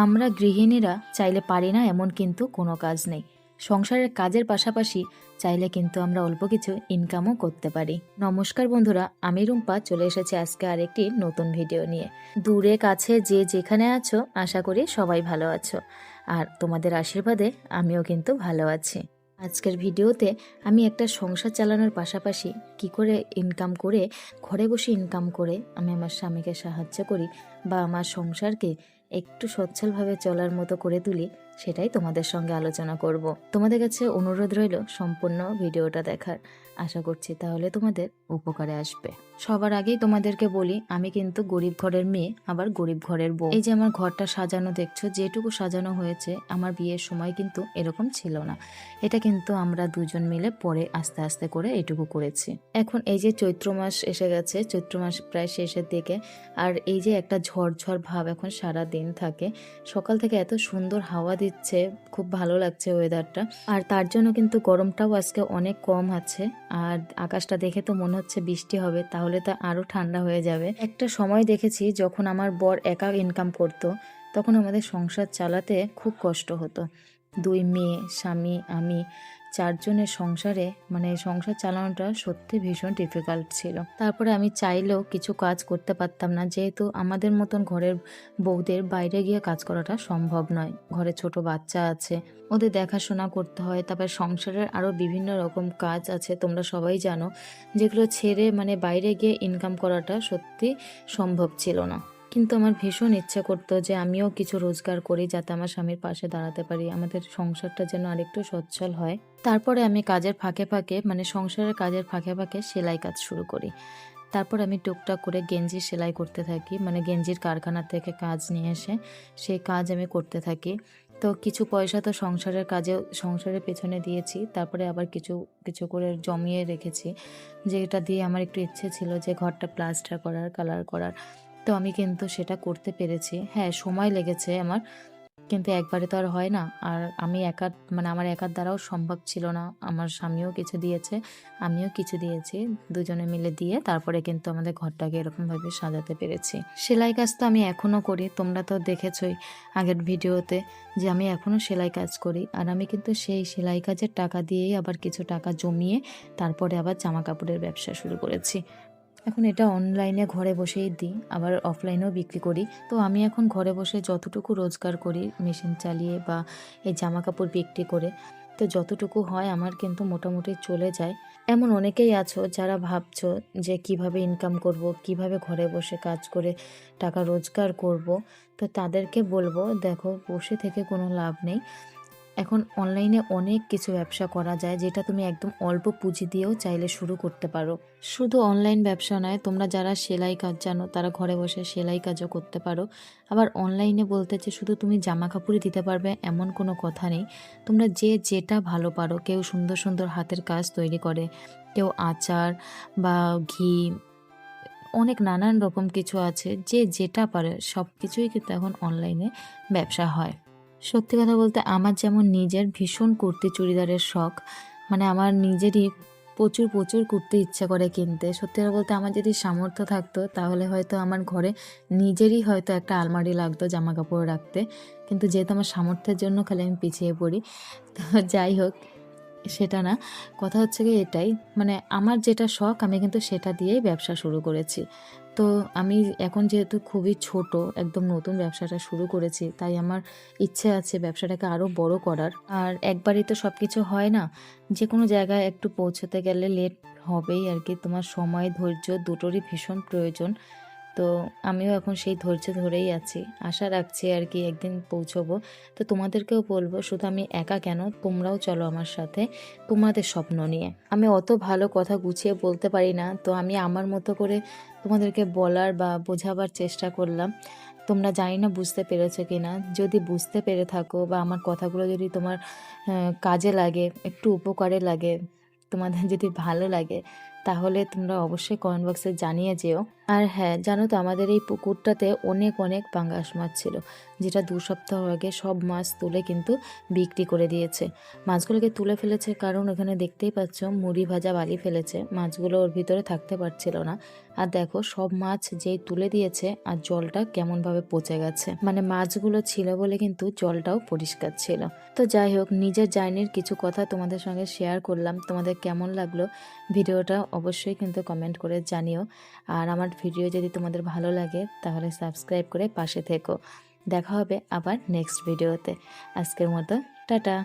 আমরা গৃহিণীরা চাইলে পারি না এমন কিন্তু কোনো কাজ নেই। সংসারের কাজের পাশাপাশি চাইলে কিন্তু আমরা অল্প কিছু ইনকামও করতে পারি। নমস্কার বন্ধুরা, আমি রুম্পা চলে এসেছি আজকে আরেকটি নতুন ভিডিও নিয়ে। দূরে কাছে যে যেখানে আছো, আশা করি সবাই ভালো আছো, আর তোমাদের আশীর্বাদে আমিও কিন্তু ভালো আছি। আজকের ভিডিওতে আমি একটা সংসার চালানোর পাশাপাশি কি করে ইনকাম করে, ঘরে বসে ইনকাম করে আমি আমার স্বামীকে সাহায্য করি বা আমার সংসারকে একটু সচ্ছলভাবে চলার মতো করে তুলি, সেটাই তোমাদের সঙ্গে আলোচনা করব। তোমাদের কাছে অনুরোধ রইল সম্পূর্ণ ভিডিওটা দেখার। আশা করছি তাহলে তোমাদের উপকারে আসবে। সবার আগেই তোমাদেরকে বলি, আমি কিন্তু গরিব ঘরের মেয়ে, আবার গরিব ঘরের বউ। এই যে আমার ঘরটা সাজানো দেখছো, যেটুকু সাজানো হয়েছে আমার বিয়ের সময় কিন্তু এরকম ছিল না। এটা কিন্তু আমরা দুজন মিলে পরে আস্তে আস্তে করে এটুকু করেছি। এখন এই যে চৈত্র মাস এসে গেছে, চৈত্র মাস প্রায় শেষের দিকে, আর এই যে একটা ঝড় ভাব এখন সারা দিন থাকে। সকাল থেকে এত সুন্দর হাওয়া দিচ্ছে, খুব ভালো লাগছে ওয়েদারটা। আর তার জন্য কিন্তু গরমটাও আজকে অনেক কম আছে। আর আকাশটা দেখে তো মনে হচ্ছে বৃষ্টি হবে, তাহলে তো আরো ঠান্ডা হয়ে যাবে। একটা সময় দেখেছি যখন আমার বর একা ইনকাম করতো, তখন আমাদের সংসার চালাতে খুব কষ্ট হতো। দুই মেয়ে, স্বামী, আমি, চারজনের সংসারে সংসার চালানোটা সত্যি ভীষণ ডিফিকাল্ট ছিল। তারপরে আমি চাইলেও কিছু কাজ করতে পারতাম না, যেহেতু আমাদের মতন ঘরের বউদের বাইরে গিয়ে কাজ করাটা সম্ভব নয়। ঘরে ছোট বাচ্চা আছে, ওদের দেখাশোনা করতে হয়। তারপর সংসারের আরও বিভিন্ন রকম কাজ আছে, তোমরা সবাই জানো, যেগুলো ছেড়ে বাইরে গিয়ে ইনকাম করাটা সত্যি সম্ভব ছিল না। কিন্তু আমার ভীষণ ইচ্ছে করতো যে আমিও কিছু রোজগার করি, যাতে আমার স্বামীর পাশে দাঁড়াতে পারি, আমাদের সংসারটা যেন আরেকটু সচ্ছল হয়। তারপরে আমি কাজের ফাঁকে ফাঁকে সংসারের কাজের ফাঁকে ফাঁকে সেলাই কাজ শুরু করি। তারপর আমি টুকটাক করে গেঞ্জি সেলাই করতে থাকি, গেঞ্জির কারখানা থেকে কাজ নিয়ে এসে সেই কাজ আমি করতে থাকি। তো কিছু পয়সা তো সংসারের পেছনে দিয়েছি, তারপরে আবার কিছু কিছু করে জমিয়ে রেখেছি, যেটা দিয়ে আমার একটু ইচ্ছে ছিল যে ঘরটা প্লাস্টার করার, কালার করার। তো আমি কিন্তু সেটা করতে পেরেছি। হ্যাঁ, সময় লেগেছে আমার, কিন্তু একবারে তো আর হয় না। আর আমি একা আমার একার দ্বারাও সম্ভব ছিল না। আমার স্বামীও কিছু দিয়েছে, আমিও কিছু দিয়েছি, দুজনে মিলে দিয়ে তারপরে কিন্তু আমাদের ঘরটাকে এরকমভাবে সাজাতে পেরেছি। সেলাই কাজ তো আমি এখনও করি, তোমরা তো দেখেছই আগের ভিডিওতে যে আমি এখনও সেলাই কাজ করি। আর আমি কিন্তু সেই সেলাই কাজের টাকা দিয়েই আবার কিছু টাকা জমিয়ে তারপরে আবার জামা কাপড়ের ব্যবসা শুরু করেছি। এখন এটা অনলাইনে ঘরে বসেই দিই, আবার অফলাইনেও বিক্রি করি। তো আমি এখন ঘরে বসে যতটুকু রোজগার করি মেশিন চালিয়ে বা এই জামা কাপড় বিক্রি করে, তো যতটুকু হয় আমার কিন্তু মোটামুটি চলে যায়। এমন অনেকেই আছো যারা ভাবছো যে কিভাবে ইনকাম করব, কিভাবে ঘরে বসে কাজ করে টাকা রোজগার করব। তো তাদেরকে বলবো, দেখো, বসে থেকে কোনো লাভ নেই। এখন অনলাইনে অনেক কিছু ব্যবসা করা যায়, যেটা তুমি একদম অল্প পুঁজি দিয়েও চাইলে শুরু করতে পারো। শুধু অনলাইন ব্যবসা নয়, তোমরা যারা সেলাই কাজ জানো তারা ঘরে বসে সেলাই কাজও করতে পারো। আবার অনলাইনে বলতে যে শুধু তুমি জামা কাপড়ই দিতে পারবে এমন কোনো কথা নেই। তোমরা যে যেটা ভালো পারো, কেউ সুন্দর সুন্দর হাতের কাজ তৈরি করে, কেউ আচার বা ঘি, অনেক নানান রকম কিছু আছে, যে যেটা পারে সব কিছুই কিন্তু এখন অনলাইনে ব্যবসা হয়। সত্যি কথা বলতে আমার যেমন নিজের ভীষণ কুর্তি চুড়িদারের শখ, আমার নিজেরই প্রচুর প্রচুর কুর্তি ইচ্ছা করে কিনতে। সত্যি কথা বলতে আমার যদি সামর্থ্য থাকতো তাহলে হয়তো আমার ঘরে নিজেরই হয়তো একটা আলমারি লাগতো জামা কাপড় রাখতে, কিন্তু যেহেতু আমার সামর্থ্যের জন্য খালি আমি পিছিয়ে পড়ি। তো যাই হোক, সেটা না, কথা হচ্ছে কি এটাই, আমার যেটা শখ আমি কিন্তু সেটা দিয়েই ব্যবসা শুরু করেছি। তো আমি এখন যেহেতু খুবই ছোট, একদম নতুন ব্যবসাটা শুরু করেছি, তাই আমার ইচ্ছে আছে ব্যবসাটাকে আরও বড় করার। আর একবারই তো সব কিছু হয় না, যে কোনো জায়গায় একটু পৌঁছতে গেলে লেট হবেই আর কি। তোমার সময়, ধৈর্য দুটোরই ভীষণ প্রয়োজন। তো আমিও এখন সেই ধৈর্য ধরেই আছি, আশা রাখছি আর কি একদিন পৌঁছবো। তো তোমাদেরকেও বলবো, শুধু আমি একা কেন, তোমরাও চলো আমার সাথে তোমাদের স্বপ্ন নিয়ে। আমি অত ভালো কথা গুছিয়ে বলতে পারি না, তো আমি আমার মতো করে তোমাদেরকে বলার বা বোঝাবার চেষ্টা করলাম। তোমরা জানি না বুঝতে পেরেছো কি না। যদি বুঝতে পেরে থাকো বা আমার কথাগুলো যদি তোমার কাজে লাগে, একটু উপকারে লাগে, তোমাদের যদি ভালো লাগে, তাহলে তোমরা অবশ্যই কমেন্ট বক্সে জানিয়ে যেও। আর হ্যাঁ, জানো তো আমাদের এই পুকুরটাতে অনেক অনেক পাঙ্গাস মাছ ছিল, যেটা 2 সপ্তাহ আগে সব মাছ তুলে কিন্তু বিক্রি করে দিয়েছে। মাছগুলোকে তুলে ফেলেছে কারণ এখানে দেখতেই পাচ্ছ মুড়ি ভাজা বালি ফেলেছে, মাছগুলো ওর ভিতরে থাকতে পারছিল না। আর দেখো সব মাছ যেই তুলে দিয়েছে আর জলটা কেমনভাবে পচে গেছে, মানে মাছগুলো ছিল বলে কিন্তু জলটাও পরিষ্কার ছিল। তো যাই হোক, নিজের জার্নির কিছু কথা তোমাদের সঙ্গে শেয়ার করলাম। তোমাদের কেমন লাগলো ভিডিওটা অবশ্যই কিন্তু কমেন্ট করে জানিও। আর আমার ভিডিও যদি তোমাদের ভালো লাগে তাহলে সাবস্ক্রাইব করে পাশে থেকো। দেখা হবে আবার নেক্সট ভিডিওতে। আজকের মতো টাটা।